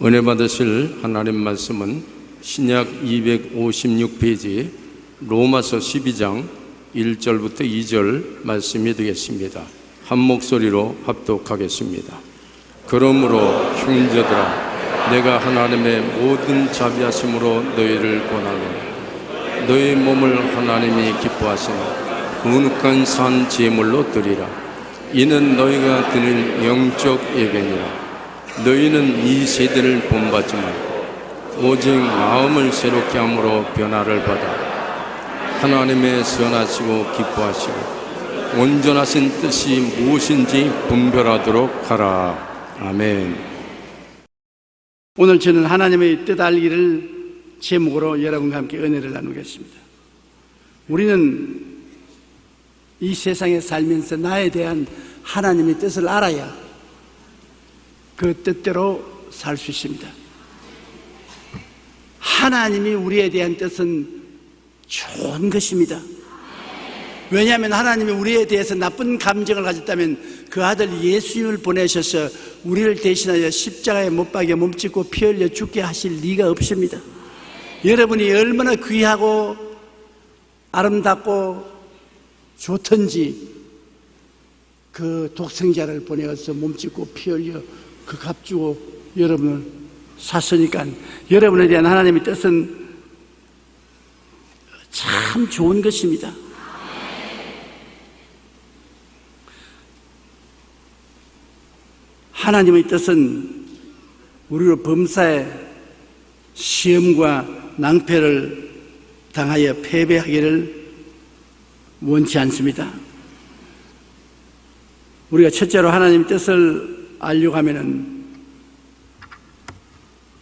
은혜 받으실 하나님 말씀은 신약 256페이지 로마서 12장 1절부터 2절 말씀이 되겠습니다. 한 목소리로 합독하겠습니다. 그러므로 형제들아, 내가 하나님의 모든 자비하심으로 너희를 권하노니 너희 몸을 하나님이 기뻐하시는 거룩한 산 제물로 드리라. 이는 너희가 드릴 영적 예배니라. 너희는 이 세대를 본받지 말고 오직 마음을 새롭게 함으로 변화를 받아 하나님의 선하시고 기뻐하시고 온전하신 뜻이 무엇인지 분별하도록 하라. 아멘. 오늘 저는 하나님의 뜻 알기를 제목으로 여러분과 함께 은혜를 나누겠습니다. 우리는 이 세상에 살면서 나에 대한 하나님의 뜻을 알아야 그 뜻대로 살 수 있습니다. 하나님이 우리에 대한 뜻은 좋은 것입니다. 왜냐하면 하나님이 우리에 대해서 나쁜 감정을 가졌다면 그 아들 예수님을 보내셔서 우리를 대신하여 십자가에 못 박여 몸짓고 피 흘려 죽게 하실 리가 없습니다. 여러분이 얼마나 귀하고 아름답고 좋든지 그 독생자를 보내어서 몸짓고 피 흘려 그 값 주고 여러분을 샀으니까 여러분에 대한 하나님의 뜻은 참 좋은 것입니다. 하나님의 뜻은 우리로 범사에 시험과 낭패를 당하여 패배하기를 원치 않습니다. 우리가 첫째로 하나님의 뜻을 알려고 하면은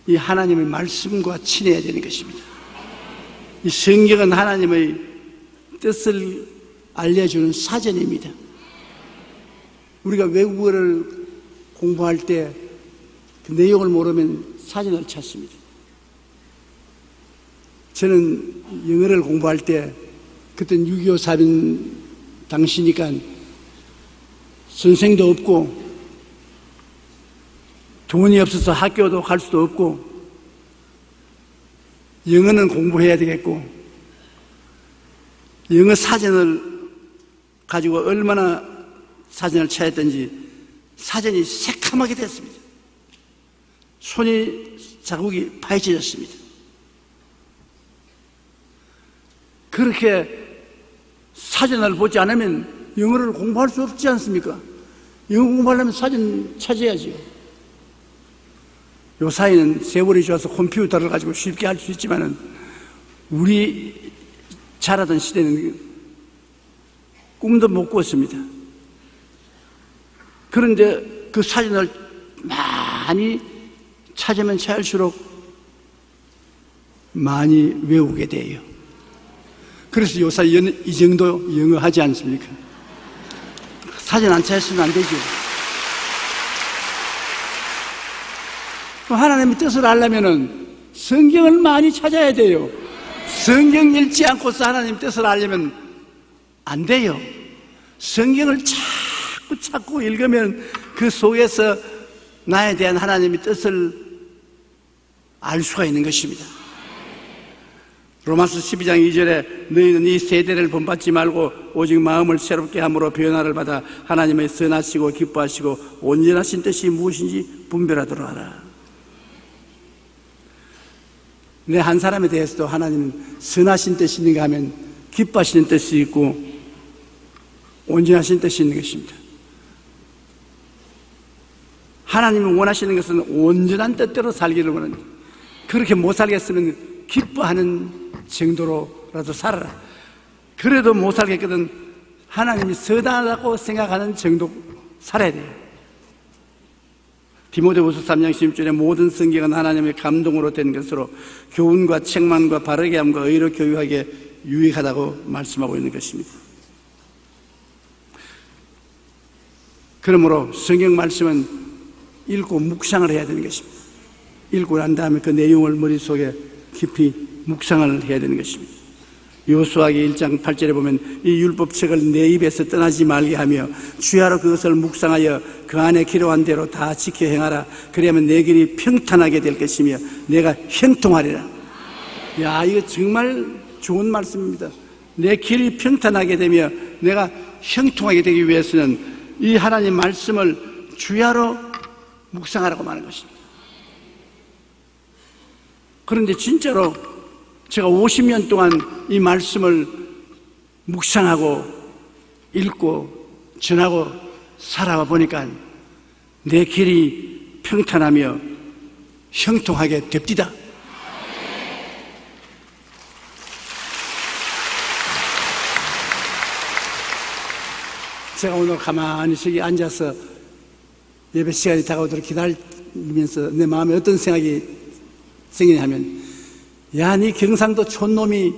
이 하나님의 말씀과 친해야 되는 것입니다. 이 성경은 하나님의 뜻을 알려주는 사전입니다. 우리가 외국어를 공부할 때 그 내용을 모르면 사전을 찾습니다. 저는 영어를 공부할 때 그때는 6.25 살인 당시니까 선생도 없고 돈이 없어서 학교도 갈 수도 없고 영어는 공부해야 되겠고 영어 사전을 가지고 얼마나 사전을 찾았던지 사전이 새카맣게 됐습니다. 손이 자국이 파헤쳐졌습니다. 그렇게 사전을 보지 않으면 영어를 공부할 수 없지 않습니까? 영어 공부하려면 사전 찾아야지요. 요 사이는 세월이 좋아서 컴퓨터를 가지고 쉽게 할 수 있지만은 우리 자라던 시대는 꿈도 못 꾸었습니다. 그런데 그 사전을 많이 찾으면 찾을수록 많이 외우게 돼요. 그래서 요새 이 정도 영어 하지 않습니까? 사전 안 찾으면 안 되죠. 하나님의 뜻을 알려면은 성경을 많이 찾아야 돼요. 성경 읽지 않고서 하나님의 뜻을 알려면 안 돼요. 성경을 자꾸 찾고 읽으면 그 속에서 나에 대한 하나님의 뜻을 알 수가 있는 것입니다. 로마서 12장 2절에 너희는 이 세대를 본받지 말고 오직 마음을 새롭게 함으로 변화를 받아 하나님의 선하시고 기뻐하시고 온전하신 뜻이 무엇인지 분별하도록 하라. 내 한 사람에 대해서도 하나님은 선하신 뜻이 있는가 하면 기뻐하시는 뜻이 있고 온전하신 뜻이 있는 것입니다. 하나님이 원하시는 것은 온전한 뜻대로 살기를 원합니다. 그렇게 못 살겠으면 기뻐하는 정도로라도 살아라. 그래도 못 살겠거든 하나님이 선하다고 생각하는 정도 살아야 돼요. 디모데후서 3장 16절에 모든 성경은 하나님의 감동으로 된 것으로 교훈과 책망과 바르게 함과 의로 교육하기에 유익하다고 말씀하고 있는 것입니다. 그러므로 성경 말씀은 읽고 묵상을 해야 되는 것입니다. 읽고 난 다음에 그 내용을 머릿속에 깊이 묵상을 해야 되는 것입니다. 여호수아기 1장 8절에 보면 이 율법책을 내 입에서 떠나지 말게 하며 주야로 그것을 묵상하여 그 안에 기록한 대로 다 지켜 행하라. 그리하면 내 길이 평탄하게 될 것이며 내가 형통하리라. 야, 이거 정말 좋은 말씀입니다. 내 길이 평탄하게 되며 내가 형통하게 되기 위해서는 이 하나님 말씀을 주야로 묵상하라고 말하는 것입니다. 그런데 진짜로 제가 50년 동안 이 말씀을 묵상하고 읽고 전하고 살아와 보니까 내 길이 평탄하며 형통하게 됩디다. 제가 오늘 가만히 저기 앉아서 예배 시간이 다가오도록 기다리면서 내 마음에 어떤 생각이 생기냐면, 야, 니 경상도 촌놈이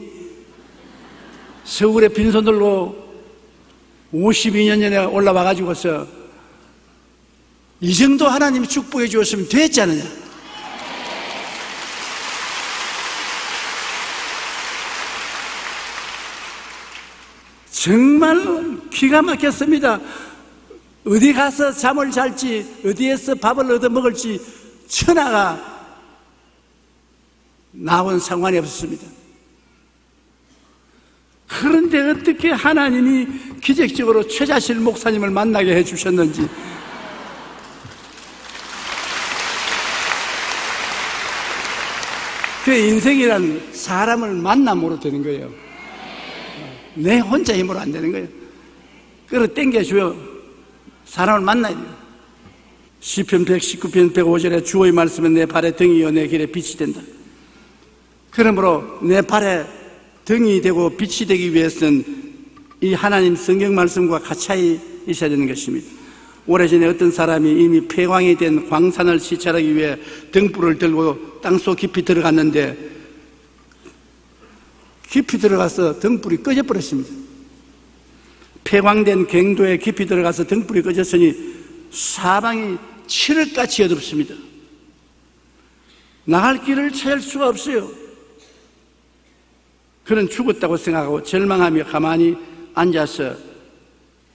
서울에 빈손들로 52년 전에 올라와가지고서 이 정도 하나님이 축복해 주었으면 됐지 않느냐. 정말 기가 막혔습니다. 어디 가서 잠을 잘지, 어디에서 밥을 얻어 먹을지 천하가 나온 상관이 없었습니다. 그런데 어떻게 하나님이 기적적으로 최자실 목사님을 만나게 해주셨는지, 그 인생이란 사람을 만남으로 되는 거예요. 내 혼자 힘으로 안 되는 거예요. 그래서 땡겨줘요. 사람을 만나야 돼요. 시편 119편 105절에 주의 말씀은 내 발의 등이요 내 길에 빛이 된다. 그러므로 내 발에 등이 되고 빛이 되기 위해서는 이 하나님 성경 말씀과 같이 있어야 되는 것입니다. 오래전에 어떤 사람이 이미 폐광이 된 광산을 시찰하기 위해 등불을 들고 땅속 깊이 들어갔는데 깊이 들어가서 등불이 꺼져버렸습니다. 폐광된 갱도에 깊이 들어가서 등불이 꺼졌으니 사방이 칠흑같이 어둡습니다. 나갈 길을 찾을 수가 없어요. 그는 죽었다고 생각하고 절망하며 가만히 앉아서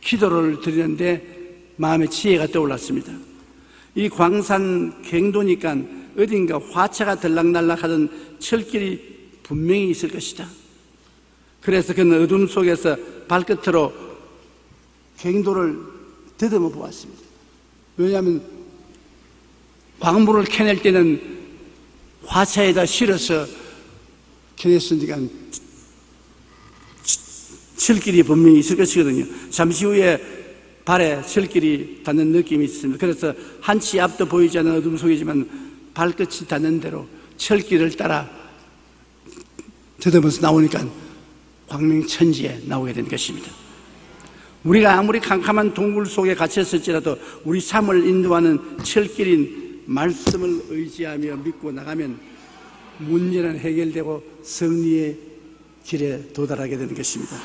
기도를 드리는데 마음에 지혜가 떠올랐습니다. 이 광산 갱도니까 어딘가 화차가 들락날락하던 철길이 분명히 있을 것이다. 그래서 그는 어둠 속에서 발끝으로 갱도를 더듬어 보았습니다. 왜냐하면 광물을 캐낼 때는 화차에다 실어서 캐냈으니까 철길이 분명히 있을 것이거든요. 잠시 후에 발에 철길이 닿는 느낌이 있습니다. 그래서 한치 앞도 보이지 않는 어둠 속이지만 발끝이 닿는 대로 철길을 따라 더듬어서 나오니까 광명천지에 나오게 된 것입니다. 우리가 아무리 캄캄한 동굴 속에 갇혔을지라도 우리 삶을 인도하는 철길인 말씀을 의지하며 믿고 나가면 문제는 해결되고 승리의 길에 도달하게 되는 것입니다.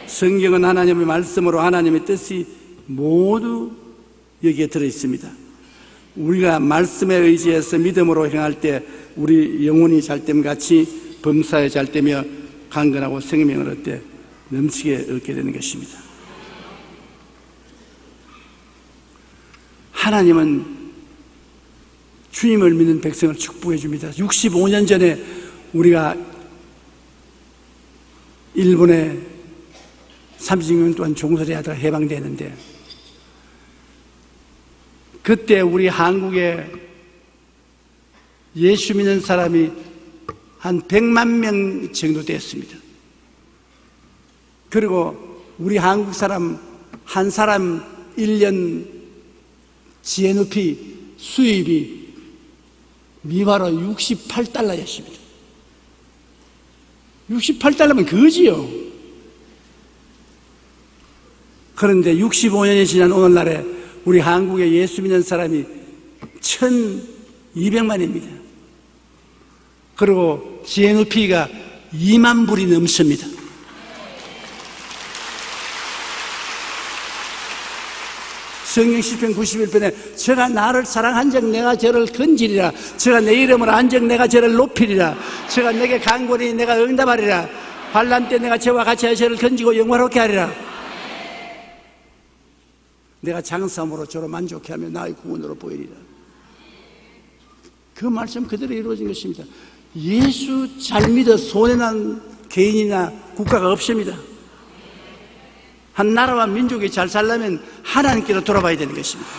성경은 하나님의 말씀으로 하나님의 뜻이 모두 여기에 들어있습니다. 우리가 말씀에 의지해서 믿음으로 행할 때 우리 영혼이 잘됨 같이 범사에 잘되며 강건하고 생명을 얻되 넘치게 얻게 되는 것입니다. 하나님은 주님을 믿는 백성을 축복해 줍니다. 65년 전에 우리가 일본에 30년 동안 종살이 하다가 해방되는데, 그때 우리 한국에 예수 믿는 사람이 한 100만 명 정도 됐습니다. 그리고 우리 한국 사람 한 사람 1년 GNP 수입이 미화로 68달러였습니다. 68달러면 그거지요. 그런데 65년이 지난 오늘날에 우리 한국에 예수 믿는 사람이 1200만입니다. 그리고 GNP가 2만 불이 넘습니다. 성경 시편 91편에 저가 나를 사랑한즉 내가 저를 건지리라, 저가 내 이름을 안즉 내가 저를 높이리라, 저가 내게 간구하니 내가 응답하리라. 환난 때 내가 저와 같이 저를 건지고 영화롭게 하리라. 내가 장사함으로 저로 만족해 하며 나의 구원으로 보이리라. 그 말씀 그대로 이루어진 것입니다. 예수 잘 믿어 손해난 개인이나 국가가 없습니다. 한 나라와 민족이 잘 살려면 하나님께로 돌아봐야 되는 것입니다.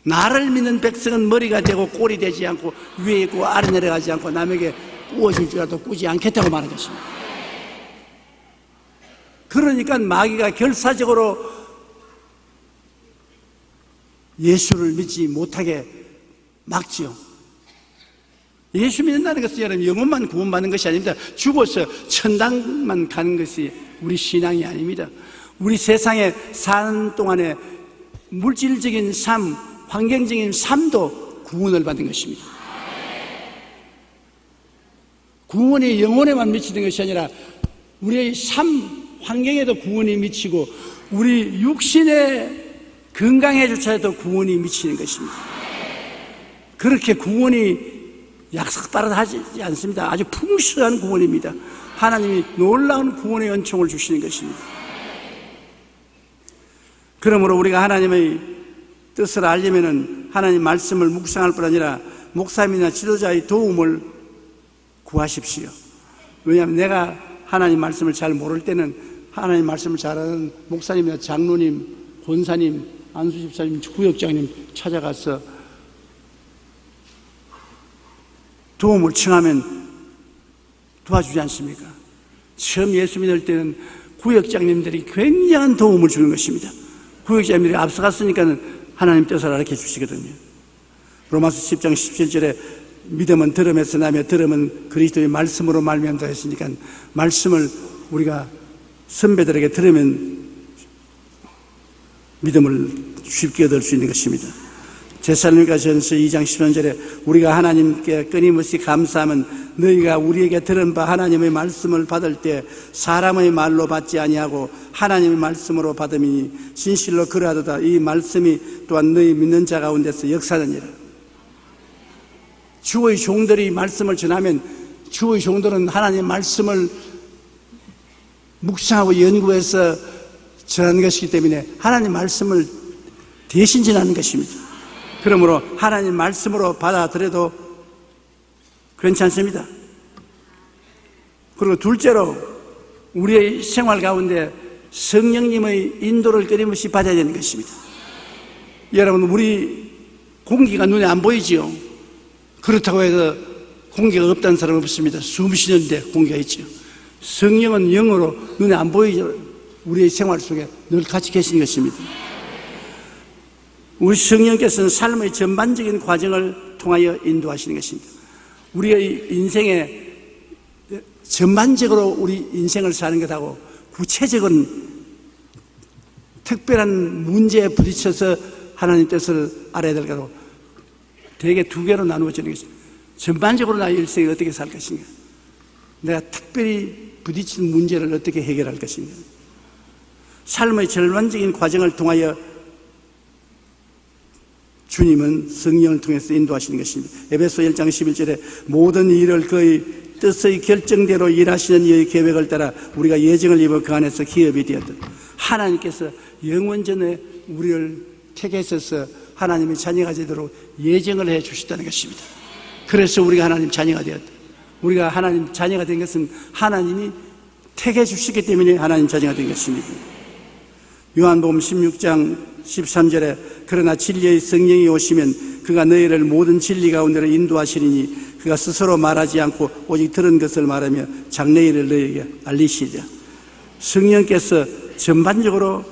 나를 믿는 백성은 머리가 되고 꼴이 되지 않고 위에 있고 아래 내려가지 않고 남에게 꾸어질 줄 알아도 꾸지 않겠다고 말하는 것입니다. 그러니까 마귀가 결사적으로 예수를 믿지 못하게 막지요. 예수 믿는다는 것은 여러분 영혼만 구원받는 것이 아닙니다. 죽어서 천당만 가는 것이 우리 신앙이 아닙니다. 우리 세상에 사는 동안에 물질적인 삶, 환경적인 삶도 구원을 받는 것입니다. 구원이 영혼에만 미치는 것이 아니라 우리의 삶, 환경에도 구원이 미치고 우리 육신의 건강에조차도 구원이 미치는 것입니다. 그렇게 구원이 약속 따라 하지 않습니다. 아주 풍성한 구원입니다. 하나님이 놀라운 구원의 은총을 주시는 것입니다. 그러므로 우리가 하나님의 뜻을 알려면 하나님 말씀을 묵상할 뿐 아니라 목사님이나 지도자의 도움을 구하십시오. 왜냐하면 내가 하나님 말씀을 잘 모를 때는 하나님 말씀을 잘 아는 목사님이나 장로님, 권사님, 안수집사님, 구역장님 찾아가서 도움을 청하면 도와주지 않습니까? 처음 예수 믿을 때는 구역장님들이 굉장한 도움을 주는 것입니다. 구역장님들이 앞서갔으니까 하나님 뜻을 알게 주시거든요. 로마서 10장 17절에 믿음은 들음에서 나며 들음은 그리스도의 말씀으로 말미암다 했으니까 말씀을 우리가 선배들에게 들으면 믿음을 쉽게 얻을 수 있는 것입니다. 데살로니가전서 2장 13절에 우리가 하나님께 끊임없이 감사하면 너희가 우리에게 들은 바 하나님의 말씀을 받을 때 사람의 말로 받지 아니하고 하나님의 말씀으로 받음이니 진실로 그러하도다. 이 말씀이 또한 너희 믿는 자 가운데서 역사하느니라. 주의 종들이 말씀을 전하면 주의 종들은 하나님의 말씀을 묵상하고 연구해서 전하는 것이기 때문에 하나님 말씀을 대신 전하는 것입니다. 그러므로 하나님 말씀으로 받아들여도 괜찮습니다. 그리고 둘째로 우리의 생활 가운데 성령님의 인도를 끊임없이 받아야 되는 것입니다. 여러분, 우리 공기가 눈에 안 보이지요? 그렇다고 해서 공기가 없다는 사람은 없습니다. 숨 쉬는데 공기가 있죠. 성령은 영으로 눈에 안 보이죠. 우리의 생활 속에 늘 같이 계시는 것입니다. 우리 성령께서는 삶의 전반적인 과정을 통하여 인도하시는 것입니다. 우리의 인생에 전반적으로 우리 인생을 사는 것하고 구체적인 특별한 문제에 부딪혀서 하나님 뜻을 알아야 될 것하고 대개 두 개로 나누어지는 것입니다. 전반적으로 나의 일생에 어떻게 살 것인가, 내가 특별히 부딪힌 문제를 어떻게 해결할 것인가, 삶의 전반적인 과정을 통하여 주님은 성령을 통해서 인도하시는 것입니다. 에베소 1장 11절에 모든 일을 그의 뜻의 결정대로 일하시는 이의 계획을 따라 우리가 예정을 입어 그 안에서 기업이 되었다. 하나님께서 영원전에 우리를 택하셔서 하나님의 자녀가 되도록 예정을 해 주셨다는 것입니다. 그래서 우리가 하나님 자녀가 되었다. 우리가 하나님 자녀가 된 것은 하나님이 택해 주시기 때문에 하나님 자녀가 된 것입니다. 요한복음 16장 13절에 그러나 진리의 성령이 오시면 그가 너희를 모든 진리 가운데로 인도하시리니 그가 스스로 말하지 않고 오직 들은 것을 말하며 장래일을 너희에게 알리시리라. 성령께서 전반적으로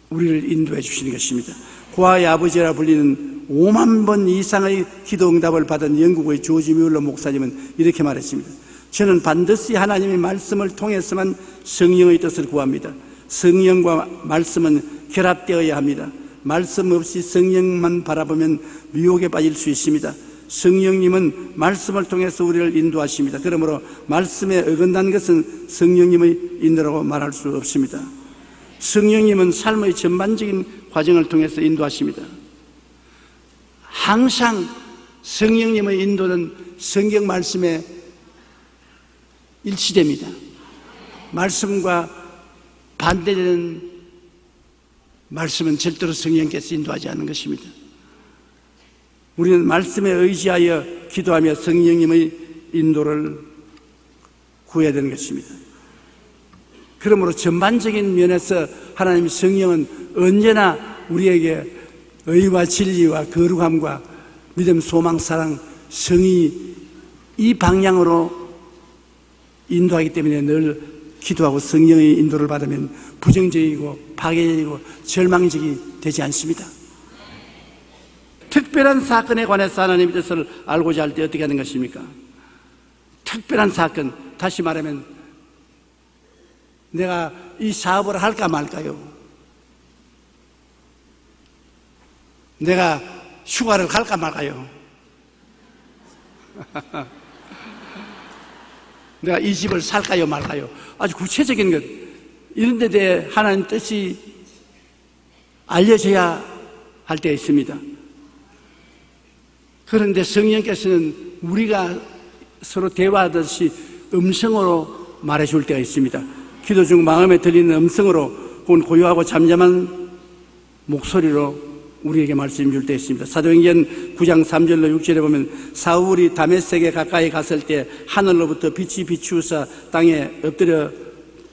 우리를 인도해 주시는 것입니다. 고아의 아버지라 불리는 5만 번 이상의 기도 응답을 받은 영국의 조지 뮬러 목사님은 이렇게 말했습니다. 저는 반드시 하나님의 말씀을 통해서만 성령의 뜻을 구합니다. 성령과 말씀은 결합되어야 합니다. 말씀 없이 성령만 바라보면 미혹에 빠질 수 있습니다. 성령님은 말씀을 통해서 우리를 인도하십니다. 그러므로 말씀에 어긋난 것은 성령님의 인도라고 말할 수 없습니다. 성령님은 삶의 전반적인 과정을 통해서 인도하십니다. 항상 성령님의 인도는 성경 말씀에 일치됩니다. 말씀과 반대되는 말씀은 절대로 성령께서 인도하지 않는 것입니다. 우리는 말씀에 의지하여 기도하며 성령님의 인도를 구해야 되는 것입니다. 그러므로 전반적인 면에서 하나님 성령은 언제나 우리에게 의와 진리와 거룩함과 믿음, 소망, 사랑, 성의 이 방향으로 인도하기 때문에 늘 기도하고 성령의 인도를 받으면 부정적이고 파괴적이고 절망적이 되지 않습니다. 특별한 사건에 관해서 하나님의 뜻을 알고자 할 때 어떻게 하는 것입니까? 특별한 사건, 다시 말하면 내가 이 사업을 할까 말까요? 내가 휴가를 갈까 말까요? 내가 이 집을 살까요 말까요? 아주 구체적인 것, 이런 데 대해 하나님 뜻이 알려져야 할 때가 있습니다. 그런데 성령께서는 우리가 서로 대화하듯이 음성으로 말해줄 때가 있습니다. 기도 중 마음에 들리는 음성으로 혹은 고요하고 잠잠한 목소리로 우리에게 말씀 줄 때 있습니다. 사도행전 9장 3절로 6절에 보면 사울이 다메섹에 가까이 갔을 때 하늘로부터 빛이 비추어서 땅에 엎드려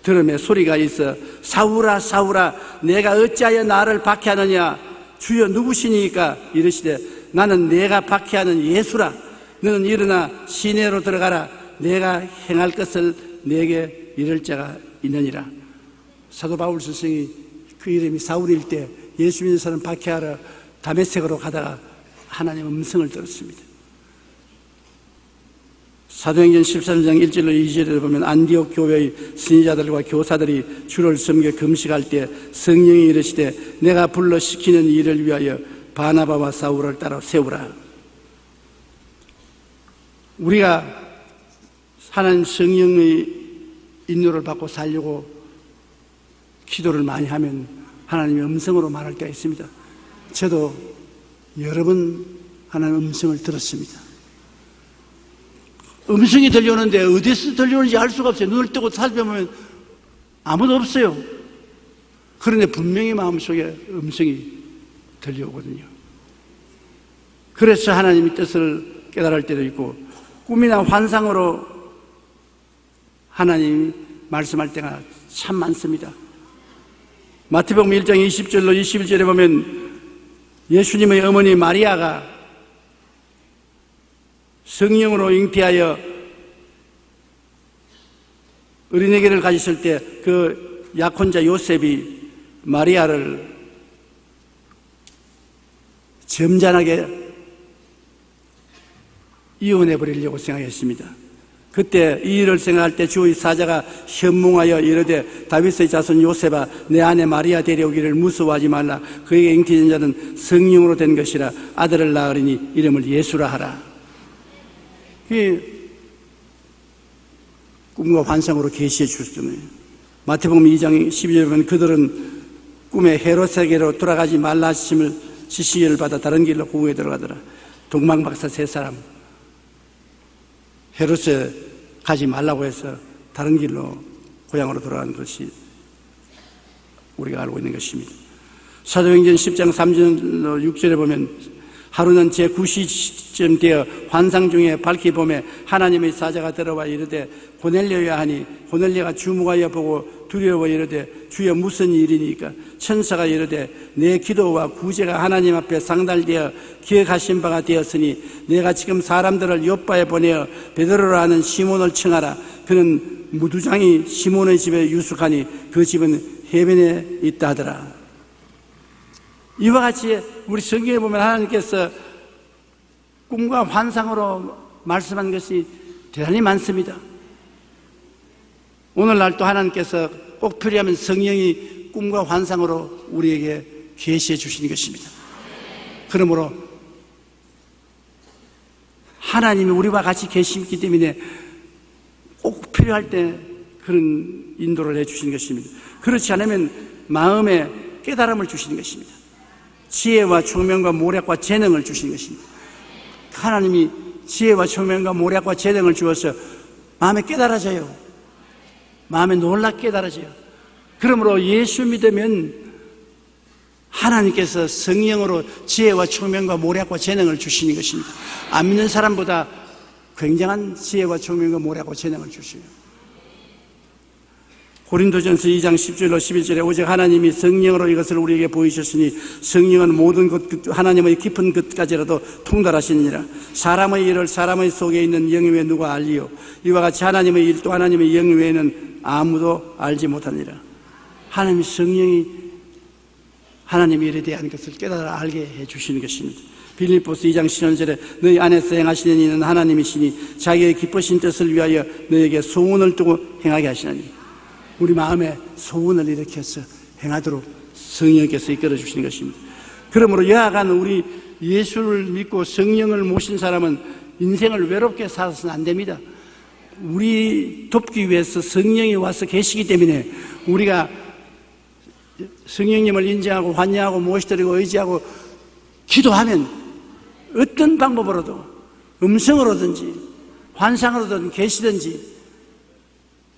들음에 소리가 있어 사울아 사울아 내가 어찌하여 나를 박해하느냐 주여 누구시니까 이르시되 나는 내가 박해하는 예수라 너는 일어나 시내로 들어가라 내가 행할 것을 내게 이를 자가 있느니라. 사도 바울 스승이 그 이름이 사울일 때 예수 믿는 사람 박해하러 다메섹으로 가다가 하나님의 음성을 들었습니다. 사도행전 13장 1절로 2절에 보면 안디옥 교회의 선지자들과 교사들이 주를 섬겨 금식할 때 성령이 이르시되 내가 불러 시키는 일을 위하여 바나바와 사울을 따라 세우라. 우리가 하나님 성령의 인도를 받고 살려고 기도를 많이 하면 하나님의 음성으로 말할 때가 있습니다. 저도 여러 번 하나님의 음성을 들었습니다. 음성이 들려오는데 어디서 들려오는지 알 수가 없어요. 눈을 뜨고 살펴보면 아무도 없어요. 그런데 분명히 마음속에 음성이 들려오거든요. 그래서 하나님의 뜻을 깨달을 때도 있고 꿈이나 환상으로 하나님이 말씀할 때가 참 많습니다. 마태복음 1장 20절로 21절에 보면 예수님의 어머니 마리아가 성령으로 잉태하여 어린애기를 가졌을 때 그 약혼자 요셉이 마리아를 점잖하게 이혼해 버리려고 생각했습니다. 그때 이 일을 생각할 때 주의 사자가 현몽하여 이르되 다윗의 자손 요셉아 내 아내 마리아 데려오기를 무서워하지 말라. 그에게 잉태된 자는 성령으로 된 것이라. 아들을 낳으리니 이름을 예수라 하라. 꿈과 환상으로 계시해 주셨잖아요. 마태복음 2장 12절에 보면 그들은 꿈에 헤롯에게로 돌아가지 말라 하심을 지시를 받아 다른 길로 고국에 들어가더라. 동방박사 세 사람 헤롯에 가지 말라고 해서 다른 길로 고향으로 돌아간 것이 우리가 알고 있는 것입니다. 사도행전 10장 3절로 6절에 보면 하루는 제9시쯤 되어 환상 중에 밝히 보매 하나님의 사자가 들어와 이르되 고넬료야 하니 고넬료가 주목하여 보고 두려워 이르되 주여 무슨 일이니까 천사가 이르되 내 기도와 구제가 하나님 앞에 상달되어 기억하신 바가 되었으니 내가 지금 사람들을 요빠에 보내어 베드로라 하는 시몬을 청하라. 그는 무두장이 시몬의 집에 유숙하니 그 집은 해변에 있다 하더라. 이와 같이 우리 성경에 보면 하나님께서 꿈과 환상으로 말씀한 것이 대단히 많습니다. 오늘날 또 하나님께서 꼭 필요하면 성령이 꿈과 환상으로 우리에게 계시해 주시는 것입니다. 그러므로 하나님이 우리와 같이 계시기 때문에 꼭 필요할 때 그런 인도를 해 주시는 것입니다. 그렇지 않으면 마음에 깨달음을 주시는 것입니다. 지혜와 총명과 모략과 재능을 주시는 것입니다. 하나님이 지혜와 총명과 모략과 재능을 주어서 마음에 깨달아져요. 마음에 놀랍게 깨달아져요. 그러므로 예수 믿으면 하나님께서 성령으로 지혜와 총명과 모략과 재능을 주시는 것입니다. 안 믿는 사람보다 굉장한 지혜와 총명과 모략과 재능을 주셔요. 고린도전서 2장 10절로 11절에 오직 하나님이 성령으로 이것을 우리에게 보이셨으니 성령은 모든 것 하나님의 깊은 것까지라도 통달하시느니라. 사람의 일을 사람의 속에 있는 영이 외 누가 알리요. 이와 같이 하나님의 일도 하나님의 영 외에는 아무도 알지 못하니라. 하나님의 성령이 하나님의 일에 대한 것을 깨달아 알게 해주시는 것입니다. 빌립보서 2장 10절에 너희 안에서 행하시는 이는 하나님이시니 자기의 기쁘신 뜻을 위하여 너에게 소원을 두고 행하게 하시나니. 우리 마음에 소원을 일으켜서 행하도록 성령께서 이끌어 주시는 것입니다. 그러므로 여하간 우리 예수를 믿고 성령을 모신 사람은 인생을 외롭게 살아서는 안 됩니다. 우리 돕기 위해서 성령이 와서 계시기 때문에 우리가 성령님을 인정하고 환영하고 모시드리고 의지하고 기도하면 어떤 방법으로도 음성으로든지 환상으로든 계시든지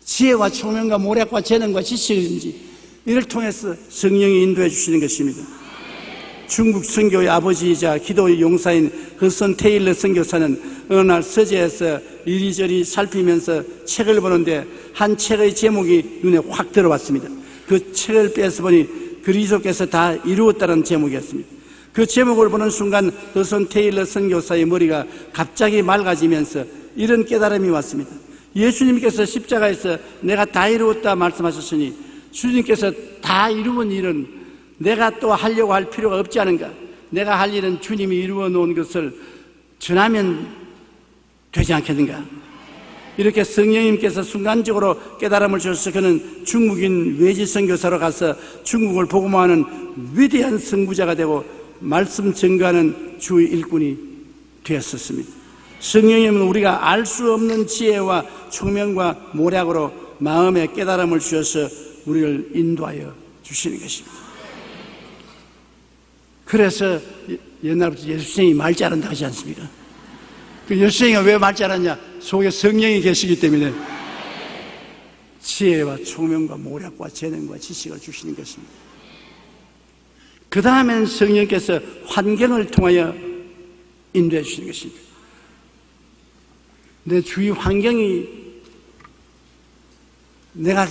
지혜와 총명과 모략과 재능과 지식이든지 이를 통해서 성령이 인도해 주시는 것입니다. 중국 선교의 아버지이자 기도의 용사인 허슨 테일러 선교사는 어느 날 서재에서 이리저리 살피면서 책을 보는데 한 책의 제목이 눈에 확 들어왔습니다. 그 책을 빼서 보니 그리스도께서 다 이루었다는 제목이었습니다. 그 제목을 보는 순간 허슨 테일러 선교사의 머리가 갑자기 맑아지면서 이런 깨달음이 왔습니다. 예수님께서 십자가에서 내가 다 이루었다 말씀하셨으니 주님께서 다 이루은 일은 내가 또 하려고 할 필요가 없지 않은가? 내가 할 일은 주님이 이루어 놓은 것을 전하면 되지 않겠는가? 이렇게 성령님께서 순간적으로 깨달음을 주셔서 그는 중국인 외지 선교사로 가서 중국을 복음화하는 위대한 선구자가 되고 말씀 전가하는 주의 일꾼이 되었었습니다. 성령님은 우리가 알 수 없는 지혜와 총명과 모략으로 마음의 깨달음을 주셔서 우리를 인도하여 주시는 것입니다. 그래서 옛날부터 예수님이 말 잘한다 하지 않습니까? 그 예수님이 왜 말 잘하냐? 속에 성령이 계시기 때문에 지혜와 총명과 모략과 재능과 지식을 주시는 것입니다. 그 다음에는 성령께서 환경을 통하여 인도해 주시는 것입니다. 내 주위 환경이 내가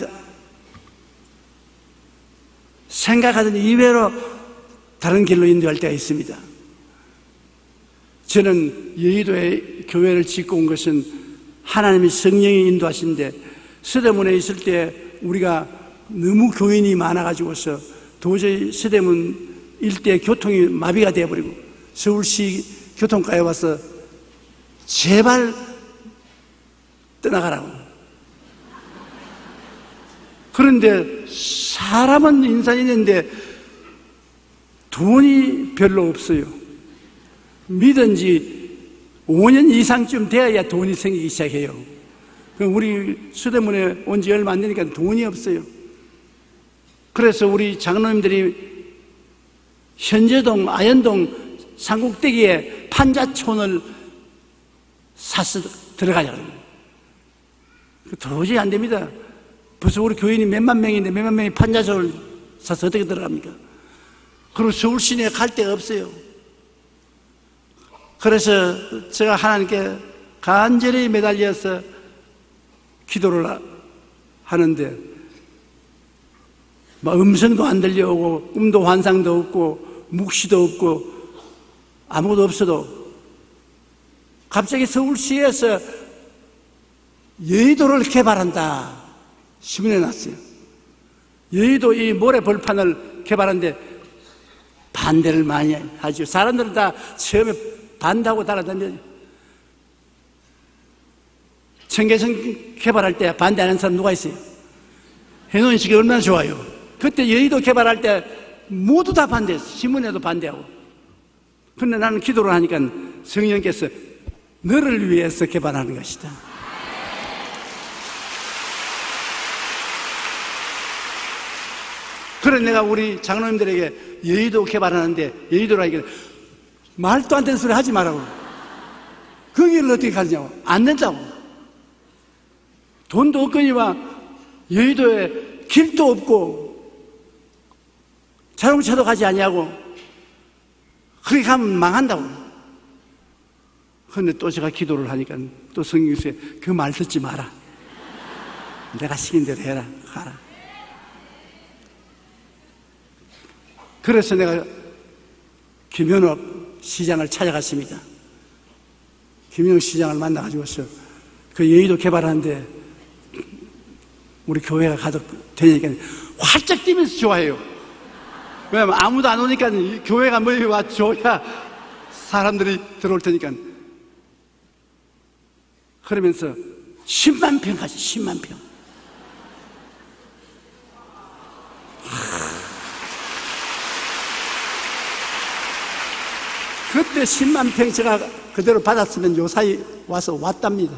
생각하던 이외로 다른 길로 인도할 때가 있습니다. 저는 여의도에 교회를 짓고 온 것은 하나님의 성령이 인도하신데 서대문에 있을 때 우리가 너무 교인이 많아가지고서 도저히 서대문 일대 교통이 마비가 되어버리고 서울시 교통과에 와서 제발 떠나가라고. 그런데 사람은 인산이 있는데 돈이 별로 없어요. 믿은지 5년 이상쯤 돼야 돈이 생기기 시작해요. 그럼 우리 수대문에 온 지 얼마 안 되니까 돈이 없어요. 그래서 우리 장로님들이 현재동, 아현동, 삼국대기에 판자촌을 사서 들어가자고. 도저히 안 됩니다. 벌써 우리 교인이 몇만 명인데 몇만 명이 판자촌을 사서 어떻게 들어갑니까? 그리고 서울 시내에 갈 데가 없어요. 그래서 제가 하나님께 간절히 매달려서 기도를 하는데 음성도 안 들려오고 꿈도 환상도 없고 묵시도 없고 아무것도 없어도 갑자기 서울시에서 여의도를 개발한다 신문에 났어요. 여의도 이 모래 벌판을 개발하는데 반대를 많이 하죠. 사람들은 다 처음에 반대하고 따라다녀요. 청계천 개발할 때 반대하는 사람 누가 있어요? 해놓은 식이 얼마나 좋아요. 그때 여의도 개발할 때 모두 다 반대했어요. 신문에도 반대하고. 그런데 나는 기도를 하니까 성령께서 너를 위해서 개발하는 것이다. 그래 내가 우리 장로님들에게 여의도 개발하는데 여의도라니까 말도 안 되는 소리 하지 말라고. 그 길을 어떻게 가느냐고. 안 된다고. 돈도 없거니와 여의도에 길도 없고 자동차도 가지 아니하고 그렇게 가면 망한다고. 그런데 또 제가 기도를 하니까 또 성경에서 그 말 듣지 마라. 내가 시킨 대로 해라. 가라. 그래서 내가 김현옥 시장을 찾아갔습니다. 김현옥 시장을 만나가지고서 그 여의도 개발하는데 우리 교회가 가도 되니까 활짝 뛰면서 좋아해요. 왜냐면 아무도 안 오니까 교회가 뭐 와줘야 사람들이 들어올 테니까. 그러면서 10만 평까지 10만 평. 그때 10만 평 제가 그대로 받았으면 요사이 와서 왔답니다.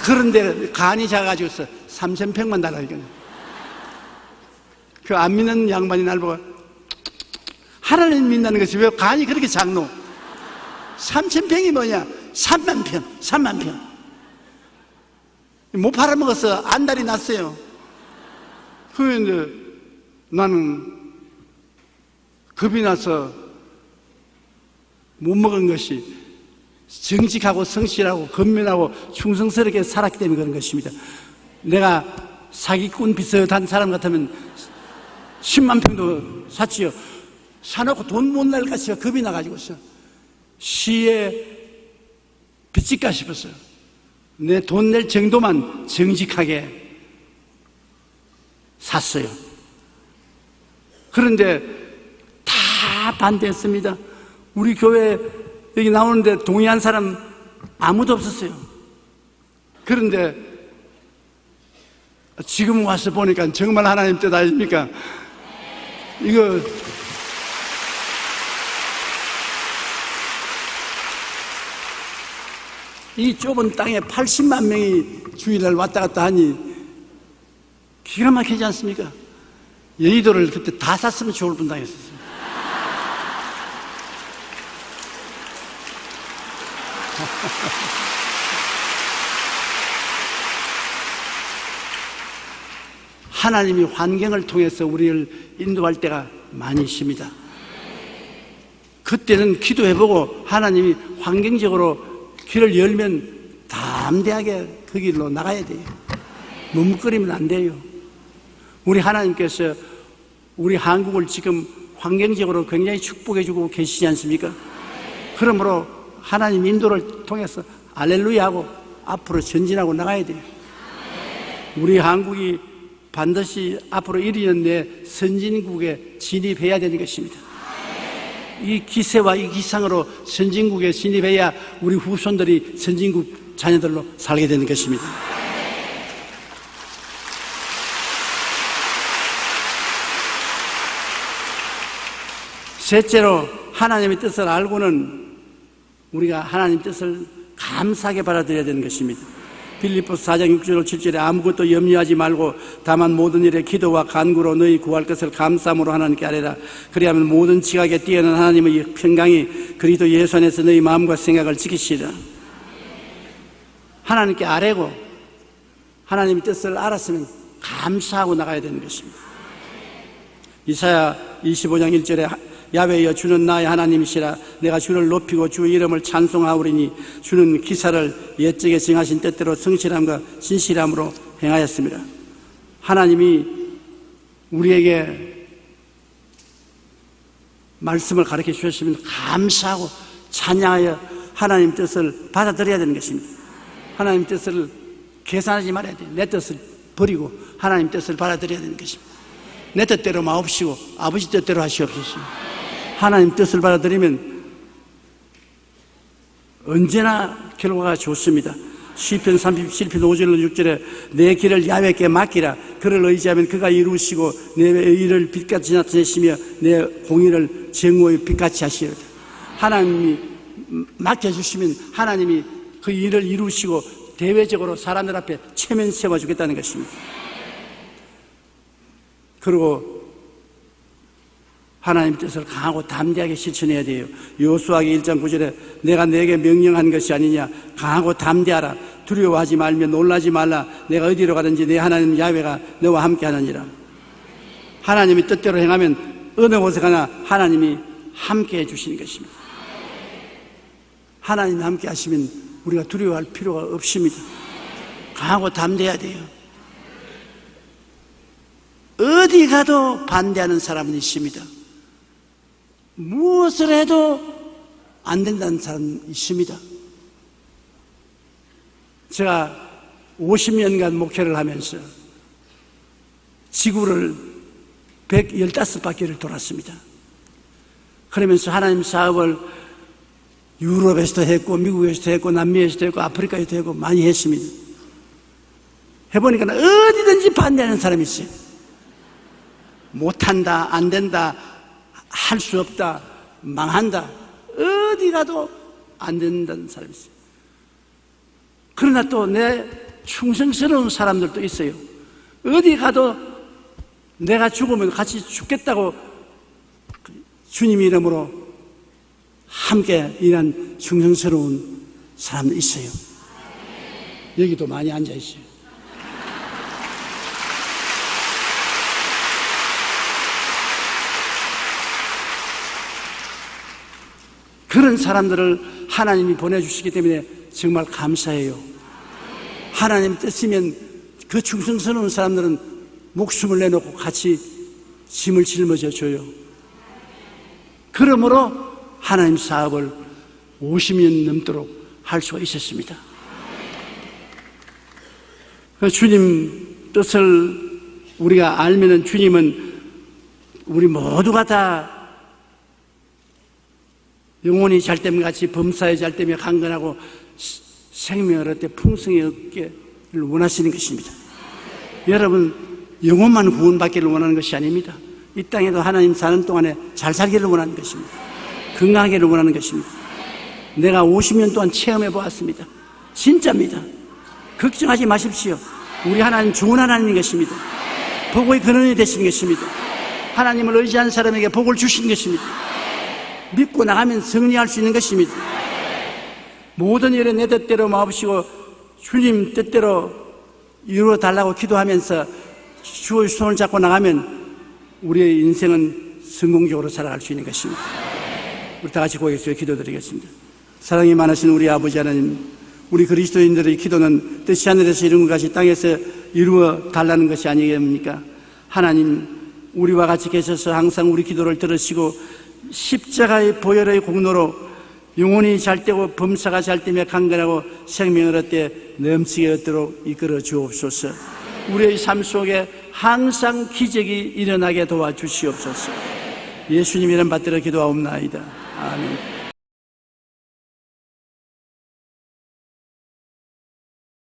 그런데 간이 작아가지고서 3,000평만 달라 이거는. 그 안 믿는 양반이 날 보고 하나님 믿는 것이 왜 간이 그렇게 작노? 3,000평이 뭐냐? 3만 평, 3만 평. 못 팔아먹어서 안달이 났어요. 그런데 나는 겁이 나서 못 먹은 것이 정직하고 성실하고 건면하고 충성스럽게 살았기 때문에 그런 것입니다. 내가 사기꾼 비슷한 사람 같으면 10만 평도 샀지요. 사놓고 돈 못 날까 싶어 겁이 나가지고서 시에 빚질까 싶었어요. 내 돈 낼 정도만 정직하게 샀어요. 그런데 다 반대했습니다. 우리 교회 여기 나오는데 동의한 사람 아무도 없었어요. 그런데 지금 와서 보니까 정말 하나님 뜻 아닙니까? 이거 이 좁은 땅에 80만 명이 주일날 왔다 갔다 하니 기가 막히지 않습니까? 여의도를 그때 다 샀으면 좋을 뻔당했었어요. 하나님이 환경을 통해서 우리를 인도할 때가 많이 있습니다. 그때는 기도해보고 하나님이 환경적으로 길을 열면 담대하게 그 길로 나가야 돼요. 머뭇거리면 안 돼요. 우리 하나님께서 우리 한국을 지금 환경적으로 굉장히 축복해주고 계시지 않습니까? 그러므로 하나님 인도를 통해서 알렐루야 하고 앞으로 전진하고 나가야 돼요. 우리 한국이 반드시 앞으로 1년 내 선진국에 진입해야 되는 것입니다. 이 기세와 이 기상으로 선진국에 진입해야 우리 후손들이 선진국 자녀들로 살게 되는 것입니다. 셋째로 하나님의 뜻을 알고는 우리가 하나님의 뜻을 감사하게 받아들여야 되는 것입니다. 빌립보서 4장 6절 7절에 아무것도 염려하지 말고 다만 모든 일에 기도와 간구로 너희 구할 것을 감사함으로 하나님께 아뢰라. 그리하면 모든 지각에 뛰어난 하나님의 평강이 그리스도 예수 안에서 너희 마음과 생각을 지키시리라. 하나님께 아뢰고 하나님의 뜻을 알았으면 감사하고 나가야 되는 것입니다. 이사야 25장 1절에 야훼여 주는 나의 하나님이시라. 내가 주를 높이고 주 이름을 찬송하오리니 주는 기사를 옛적에 정하신 뜻대로 성실함과 진실함으로 행하였습니다. 하나님이 우리에게 말씀을 가르쳐 주셨으면 감사하고 찬양하여 하나님 뜻을 받아들여야 되는 것입니다. 하나님 뜻을 계산하지 말아야 돼요. 내 뜻을 버리고 하나님 뜻을 받아들여야 되는 것입니다. 내 뜻대로 마옵시고 아버지 뜻대로 하시옵소서. 하나님 뜻을 받아들이면 언제나 결과가 좋습니다. 시편 37편 5절 6절에 내 길을 야훼께 맡기라. 그를 의지하면 그가 이루시고 내 의를 빛같이 나타내시며 내 공의를 정오의 빛같이 하시리라. 하나님이 맡겨주시면 하나님이 그 일을 이루시고 대외적으로 사람들 앞에 체면 세워주겠다는 것입니다. 그리고 하나님의 뜻을 강하고 담대하게 실천해야 돼요. 여호수아기 1장 9절에 내가 네게 명령한 것이 아니냐, 강하고 담대하라, 두려워하지 말며 놀라지 말라, 내가 어디로 가든지 내 하나님 야훼가 너와 함께 하느니라. 하나님의 뜻대로 행하면 어느 곳에 가나 하나님이 함께 해주시는 것입니다. 하나님이 함께 하시면 우리가 두려워할 필요가 없습니다. 강하고 담대해야 돼요. 어디 가도 반대하는 사람은 있습니다. 무엇을 해도 안 된다는 사람은 있습니다. 제가 50년간 목회를 하면서 지구를 115바퀴를 돌았습니다. 그러면서 하나님 사업을 유럽에서도 했고, 미국에서도 했고, 남미에서도 했고, 아프리카에서도 했고, 많이 했습니다. 해보니까 어디든지 반대하는 사람이 있어요. 못한다, 안 된다, 할 수 없다, 망한다, 어디 가도 안 된다는 사람이 있어요. 그러나 또 내 충성스러운 사람들도 있어요. 어디 가도 내가 죽으면 같이 죽겠다고 주님 이름으로 함께 일한 충성스러운 사람도 있어요. 여기도 많이 앉아 있어요. 그런 사람들을 하나님이 보내주시기 때문에 정말 감사해요. 하나님 뜻이면 그 충성스러운 사람들은 목숨을 내놓고 같이 짐을 짊어져 줘요. 그러므로 하나님 사업을 50년 넘도록 할 수가 있었습니다. 주님 뜻을 우리가 알면은 주님은 우리 모두가 다 영혼이 잘됨 같이 범사에 잘되며 강건하고 생명을 얻되 풍성히 얻기를 원하시는 것입니다. 여러분, 영혼만 구원받기를 원하는 것이 아닙니다. 이 땅에도 하나님 사는 동안에 잘 살기를 원하는 것입니다. 건강하기를 원하는 것입니다. 내가 50년 동안 체험해 보았습니다. 진짜입니다. 걱정하지 마십시오. 우리 하나님 좋은 하나님인 것입니다. 복의 근원이 되신 것입니다. 하나님을 의지한 사람에게 복을 주신 것입니다. 믿고 나가면 승리할 수 있는 것입니다. 모든 일에 내 뜻대로 마옵시고 주님 뜻대로 이루어 달라고 기도하면서 주의 손을 잡고 나가면 우리의 인생은 성공적으로 살아갈 수 있는 것입니다. 우리 다 같이 고개에서 기도드리겠습니다. 사랑이 많으신 우리 아버지 하나님, 우리 그리스도인들의 기도는 뜻이 하늘에서 이룬 것 같이 땅에서 이루어 달라는 것이 아니겠습니까? 하나님, 우리와 같이 계셔서 항상 우리 기도를 들으시고 십자가의 보혈의 공로로 영혼이 잘되고 범사가 잘되며 강건하고 생명을 얻되 넘치게 얻도록 이끌어 주옵소서. 우리의 삶 속에 항상 기적이 일어나게 도와주시옵소서. 예수님 이름 받들어 기도하옵나이다. 아멘.